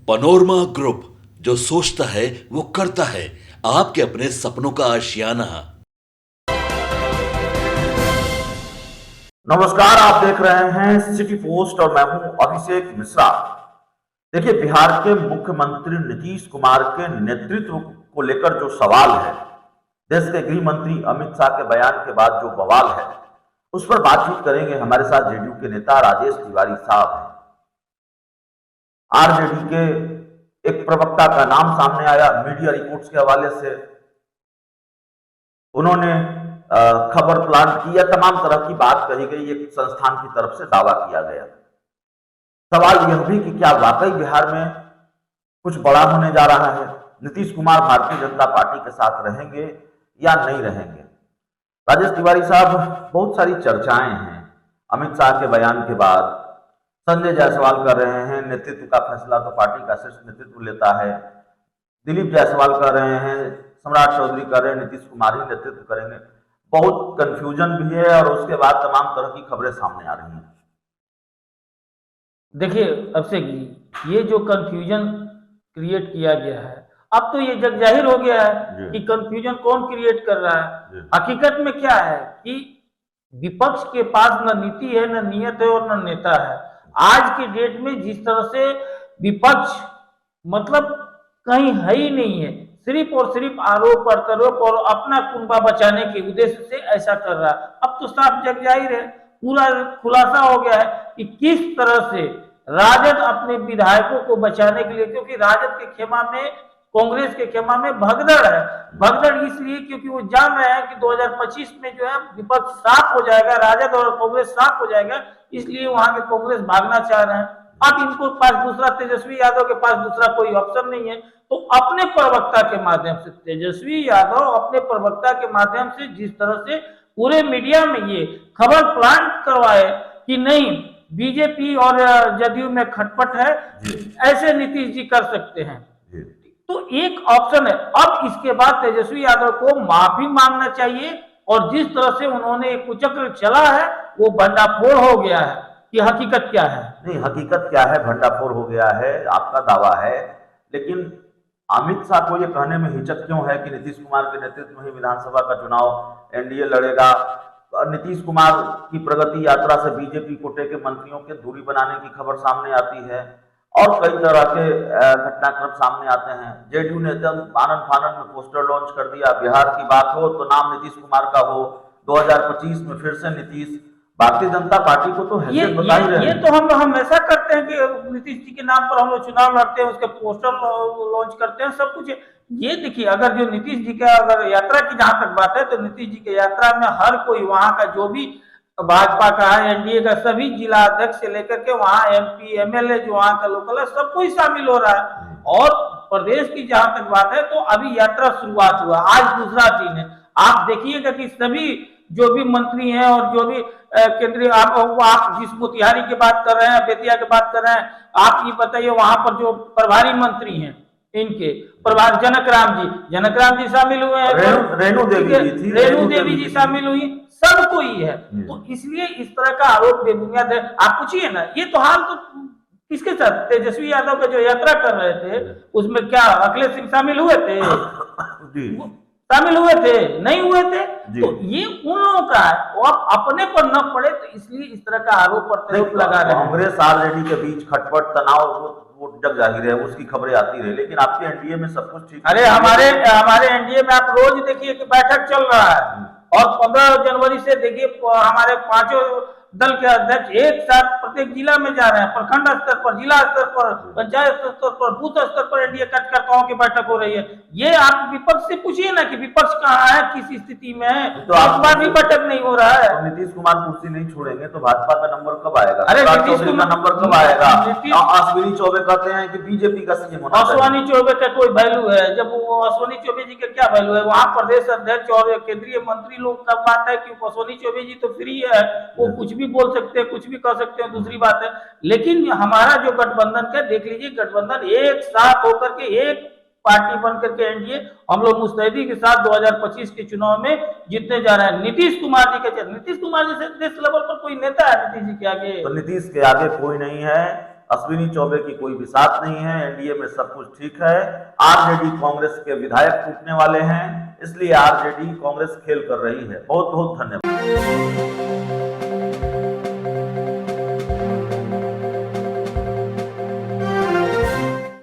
Panorama group, जो सोचता है वो करता है। आपके अपने सपनों का आशियाना। नमस्कार, आप देख रहे हैं सिटी पोस्ट और मैं हूं अभिषेक मिश्रा। देखिए, बिहार के मुख्यमंत्री नीतीश कुमार के नेतृत्व को लेकर जो सवाल है, देश के गृह मंत्री अमित शाह के बयान के बाद जो बवाल है, उस पर बातचीत करेंगे। हमारे साथ जेडीयू के नेता राजेश तिवारी साहब हैं। आरजेडी के एक प्रवक्ता का नाम सामने आया मीडिया रिपोर्ट्स के हवाले से। उन्होंने खबर प्लांट किया, तमाम तरह की बात कही गई, एक संस्थान की तरफ से दावा किया गया। सवाल यह भी कि क्या वाकई बिहार में कुछ बड़ा होने जा रहा है? नीतीश कुमार भारतीय जनता पार्टी के साथ रहेंगे या नहीं रहेंगे? राजेश तिवारी साहब, बहुत सारी चर्चाएं हैं अमित शाह के बयान के बाद। संजय जायसवाल कर रहे हैं नेतृत्व का फैसला तो पार्टी का शीर्ष नेतृत्व लेता है। दिलीप जायसवाल कर रहे हैं, सम्राट चौधरी कर रहे हैं, नीतीश कुमार ही नेतृत्व करेंगे। बहुत कंफ्यूजन भी है और उसके बाद तमाम तरह की खबरें सामने आ रही हैं। देखिए अभिषेक जी, ये जो कंफ्यूजन क्रिएट किया गया है, अब तो ये जग जाहिर हो गया है कि कंफ्यूजन कौन क्रिएट कर रहा है। हकीकत में क्या है कि विपक्ष के पास न नीति है, न नियत है और न नेता है। आज के डेट में जिस तरह से विपक्ष मतलब कहीं है ही नहीं है, सिर्फ और सिर्फ आरोप प्रत्यारोप और अपना कुनबा बचाने के उद्देश्य से ऐसा कर रहा है। अब तो साफ जग जाहिर है, पूरा खुलासा हो गया है कि किस तरह से राजद अपने विधायकों को बचाने के लिए, क्योंकि राजद के खेमा में, कांग्रेस के खेमा में भगदड़ है। भगदड़ इसलिए क्योंकि वो जान रहे हैं कि 2025 में जो है विपक्ष साफ हो जाएगा, राजद और कांग्रेस साफ हो जाएगा, इसलिए वहां के कांग्रेस भागना चाह रहे हैं। अब इनको पास दूसरा, तेजस्वी यादव के पास दूसरा कोई ऑप्शन नहीं है, तो अपने प्रवक्ता के माध्यम से, तेजस्वी यादव अपने प्रवक्ता के माध्यम से जिस तरह से पूरे मीडिया में ये खबर प्लांट करवाए कि नहीं, बीजेपी और जदयू में खटपट है, ऐसे नीतीश जी कर सकते हैं, तो एक ऑप्शन है। अब इसके बाद तेजस्वी यादव को माफी मांगना चाहिए और जिस तरह से उन्होंने एक कुचक्र चला है वो भंडाफोड़ हो गया है। कि हकीकत क्या है? नहीं, हकीकत क्या है? भंडाफोड़ हो गया है, आपका दावा है, लेकिन अमित शाह को यह कहने में हिचक क्यों है कि नीतीश कुमार के नेतृत्व में ही विधानसभा का चुनाव एनडीए लड़ेगा? नीतीश कुमार की प्रगति यात्रा से बीजेपी कोटे के मंत्रियों के दूरी बनाने की खबर सामने आती है और कई तरह के घटनाक्रम सामने आते हैं। जेडीयू ने एकदम आनन फानन में पोस्टर लॉन्च कर दिया, बिहार की बात हो तो नाम नीतीश कुमार का हो, 2025 में फिर से नीतीश। भारतीय जनता पार्टी को तो ये तो हम हमेशा करते हैं कि नीतीश जी के नाम पर हम लोग चुनाव लड़ते हैं, उसके पोस्टर लॉन्च करते हैं, सब कुछ। ये देखिए, अगर जो नीतीश जी का अगर यात्रा की जहां तक बात है तो नीतीश जी के यात्रा में हर कोई वहां का जो भी भाजपा का है, एनडीए का सभी जिला अध्यक्ष से लेकर के वहां एमपी एमएलए जो वहां का लोकल है, सब कोई शामिल हो रहा है। और प्रदेश की जहां तक बात है तो अभी यात्रा शुरुआत हुआ, आज दूसरा दिन है। आप देखिएगा कि सभी जो भी मंत्री हैं और जो भी केंद्रीय, आप जिस मोतिहारी की बात कर रहे हैं, बेतिया की बात कर रहे हैं, आप ये बताइए वहां पर जो प्रभारी मंत्री हैं इनके प्रभार जनक राम जी शामिल हुए हैं, रेणु देवी जी शामिल हुई, सब कोई है। तो इसलिए इस तरह का आरोप बेबुनियाद है। आप पूछिए ना, ये तो हाल तो किसके साथ, तेजस्वी यादव का जो यात्रा कर रहे थे उसमें क्या अखिलेश सिंह शामिल हुए थे? शामिल हुए थे? नहीं हुए थे। तो ये उन लोगों का है, वो अब अपने पर न पड़े तो इसलिए इस तरह का आरोप प्रत्यारोप लगा रहे हैं। कांग्रेस आरजेडी के बीच खटपट तनाव वो जग जाहिर है, उसकी खबरें आती रहे, लेकिन आपके एनडीए में सब कुछ ठीक? अरे हमारे एनडीए में आप रोज देखिए कि बैठक चल रहा है और 15 जनवरी से देखिए हमारे पांचों दल के अध्यक्ष एक साथ प्रत्येक जिला में जा रहे हैं, प्रखंड स्तर पर, जिला स्तर पर, पंचायत स्तर पर, बूथ स्तर पर एनडीए कार्यकर्ताओं की बैठक हो रही है। ये आप विपक्ष से पूछिए ना कि विपक्ष कहाँ है, किस स्थिति में है, तो इस बार भी बैठक नहीं हो रहा है। तो नीतीश कुमार कुर्सी नहीं छोड़ेंगे तो भाजपा का नंबर कब आएगा? अरे नीतीश कुमार का नंबर कब आएगा? अश्विनी चौबे कहते हैं कि बीजेपी का सीएम होना चाहिए। अश्विनी चौबे का कोई वैल्यू है? जब वो अश्विनी चौबे जी का क्या वैल्यू है? वहाँ प्रदेश अध्यक्ष और केंद्रीय मंत्री लोग का बात है कि अश्विनी चौबे जी तो फ्री है, वो कुछ भी बोल सकते हैं, कुछ भी कर सकते हैं, दूसरी बात है। लेकिन हमारा जो गठबंधन का देख लीजिए, गठबंधन एक साथ होकर के एक पार्टी बनकर के एनडीए हम लोग मुस्तैदी के साथ 2025 के चुनाव में जीतने जा रहे हैं। नीतीश कुमार जी के, नीतीश कुमार जैसे देश लेवल पर कोई नेता है नीतीश जी के आगे? तो नीतीश के आगे कोई नहीं है। अश्विनी चौबे की कोई बिसात नहीं है, एनडीए में सब कुछ ठीक है। आरजेडी कांग्रेस के विधायक टूटने वाले हैं, इसलिए आरजेडी कांग्रेस खेल कर रही है। बहुत बहुत धन्यवाद।